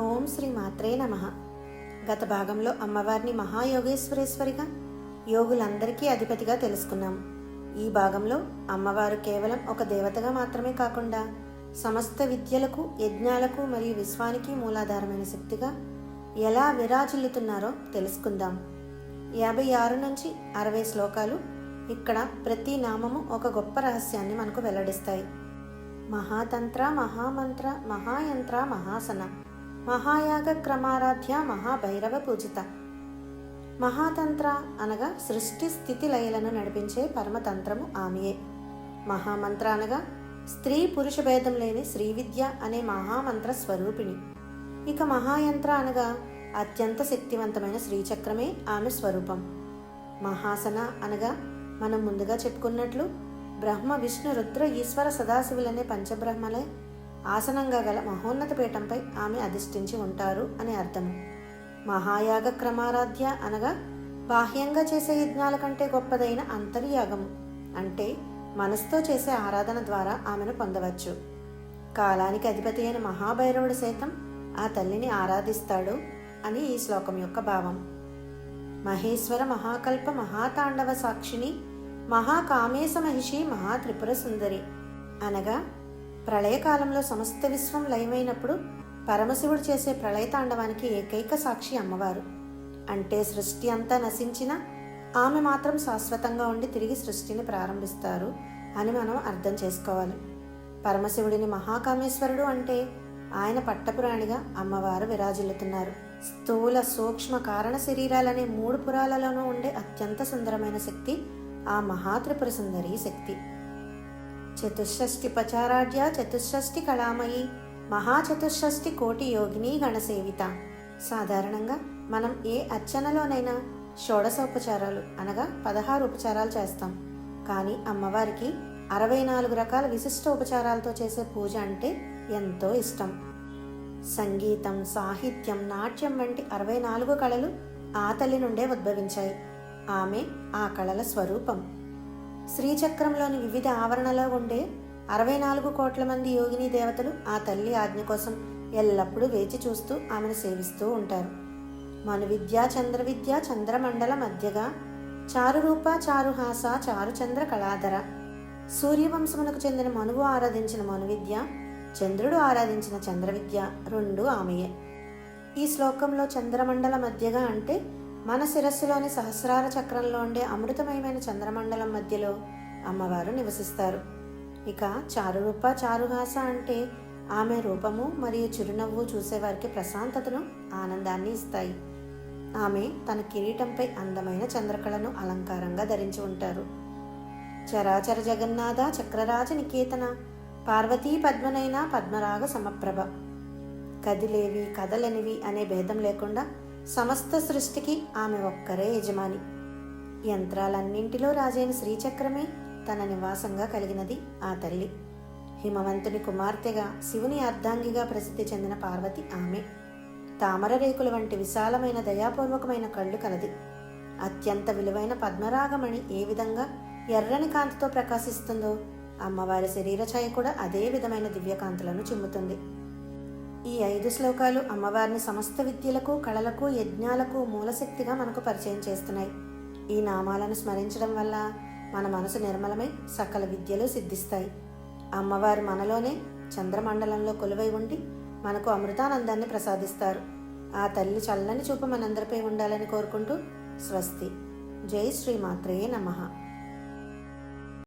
ఓం శ్రీ మాత్రే నమః. గత భాగంలో అమ్మవారిని మహాయోగేశ్వరేశ్వరిగా, యోగులందరికీ అధిపతిగా తెలుసుకున్నాం. ఈ భాగంలో అమ్మవారు కేవలం ఒక దేవతగా మాత్రమే కాకుండా సమస్త విద్యలకు, యజ్ఞాలకు మరియు విశ్వానికి మూలాధారమైన శక్తిగా ఎలా విరాజిల్లుతున్నారో తెలుసుకుందాం. 56 నుంచి 60 శ్లోకాలు ఇక్కడ ప్రతి నామము ఒక గొప్ప రహస్యాన్ని మనకు వెల్లడిస్తాయి. మహాతంత్ర, మహామంత్ర, మహాయంత్ర, మహాసన, మహాయాగ క్రమారాధ్య, మహాభైరవ పూజిత. మహాతంత్ర అనగా సృష్టి స్థితి లయలను నడిపించే పరమతంత్రము ఆమెయే. మహామంత్ర అనగా స్త్రీ పురుష భేదం లేని శ్రీ విద్య అనే మహామంత్ర స్వరూపిణి. ఇక మహాయంత్ర అనగా అత్యంత శక్తివంతమైన శ్రీచక్రమే ఆమె స్వరూపం. మహాసన అనగా మనం ముందుగా చెప్పుకున్నట్లు బ్రహ్మ, విష్ణు, రుద్ర, ఈశ్వర, సదాశివులనే పంచబ్రహ్మలే ఆసనంగా గల మహోన్నత పీఠంపై ఆమె అధిష్ఠించి ఉంటారు అని అర్థము. మహాయాగ క్రమారాధ్య అనగా బాహ్యంగా చేసే యజ్ఞాల కంటే గొప్పదైన అంతర్యాగము, అంటే మనసుతో చేసే ఆరాధన ద్వారా ఆమెను పొందవచ్చు. కాలానికి అధిపతి అయిన మహాభైరవుడు సైతం ఆ తల్లిని ఆరాధిస్తాడు అని ఈ శ్లోకం యొక్క భావం. మహేశ్వర, మహాకల్ప, మహాతాండవ సాక్షిని, మహాకామేశ మహిషి, మహాత్రిపుర సుందరి అనగా ప్రళయకాలంలో సమస్త విశ్వం లయమైనప్పుడు పరమశివుడు చేసే ప్రళయతాండవానికి ఏకైక సాక్షి అమ్మవారు. అంటే సృష్టి అంతా నశించినా ఆమె మాత్రం శాశ్వతంగా ఉండి తిరిగి సృష్టిని ప్రారంభిస్తారు అని మనం అర్థం చేసుకోవాలి. పరమశివుడిని మహాకామేశ్వరుడు అంటే ఆయన పట్టపురాణిగా అమ్మవారు విరాజిల్లుతున్నారు. స్థూల, సూక్ష్మ, కారణ శరీరాలనే 3 పురాలలోనూ ఉండే అత్యంత సుందరమైన శక్తి ఆ మహాత్రిపుర సుందరి శక్తి. చతుషష్ఠి పచారాఢ్య, చతుషష్ఠి కళామయి, మహాచతుషష్ఠి కోటి యోగిని గణసేవిత. సాధారణంగా మనం ఏ అర్చనలోనైనా షోడశోపచారాలు అనగా 16 ఉపచారాలు చేస్తాం. కానీ అమ్మవారికి 64 రకాల విశిష్ట ఉపచారాలతో చేసే పూజ అంటే ఎంతో ఇష్టం. సంగీతం, సాహిత్యం, నాట్యం వంటి 64 కళలు ఆ తల్లి నుండే ఉద్భవించాయి. ఆమె ఆ కళల స్వరూపం. శ్రీచక్రంలోని వివిధ ఆవరణలో ఉండే 64 కోట్ల మంది యోగిని దేవతలు ఆ తల్లి ఆజ్ఞ కోసం ఎల్లప్పుడూ వేచి చూస్తూ ఆమెను సేవిస్తూ ఉంటారు. మనువిద్య, చంద్రవిద్య, చంద్రమండల మధ్యగా, చారురూప, చారుహాస, చారుచంద్ర కళాధర. సూర్యవంశమునకు చెందిన మనువు ఆరాధించిన మనువిద్య, చంద్రుడు ఆరాధించిన చంద్రవిద్య రెండూ ఆమెయే. ఈ శ్లోకంలో చంద్రమండల మధ్యగా అంటే మన శిరస్సులోని సహస్రార చక్రంలో ఉండే అమృతమయమైన చంద్రమండలం మధ్యలో అమ్మవారు నివసిస్తారు. ఇక చారురూప, చారుహాస అంటే ఆమె రూపము మరియు చిరునవ్వు చూసేవారికి ప్రశాంతతను, ఆనందాన్ని ఇస్తాయి. ఆమె తన కిరీటంపై అందమైన చంద్రకళను అలంకారంగా ధరించి ఉంటారు. చరాచర జగన్నాథ, చక్రరాజ నికేతన, పార్వతీ పద్మనైన, పద్మరాగ సమప్రభ. కదిలేవి, కదలనివి అనే భేదం లేకుండా సమస్త సృష్టికి ఆమె ఒక్కరే యజమాని. యంత్రాలన్నింటిలో రాజైన శ్రీచక్రమే తన నివాసంగా కలిగినది ఆ తల్లి. హిమవంతుని కుమార్తెగా, శివుని అర్ధాంగిగా ప్రసిద్ధి చెందిన పార్వతి ఆమె. తామర రేకుల వంటి విశాలమైన దయాపూర్వకమైన కళ్ళు కలది. అత్యంత విలువైన పద్మరాగమణి ఏ విధంగా ఎర్రని కాంతితో ప్రకాశిస్తుందో అమ్మవారి శరీర ఛాయ కూడా అదే విధమైన దివ్యకాంతులను చిమ్ముతుంది. ఈ 5 శ్లోకాలు అమ్మవారిని సమస్త విద్యలకు, కళలకు, యజ్ఞాలకు మూలశక్తిగా మనకు పరిచయం చేస్తున్నాయి. ఈ నామాలను స్మరించడం వల్ల మన మనసు నిర్మలమై సకల విద్యలు సిద్ధిస్తాయి. అమ్మవారు మనలోనే చంద్రమండలంలో కొలువై ఉండి మనకు అమృతానందాన్ని ప్రసాదిస్తారు. ఆ తల్లి చల్లని చూపు మనందరిపై ఉండాలని కోరుకుంటూ స్వస్తి. జై శ్రీ మాత్రే నమః.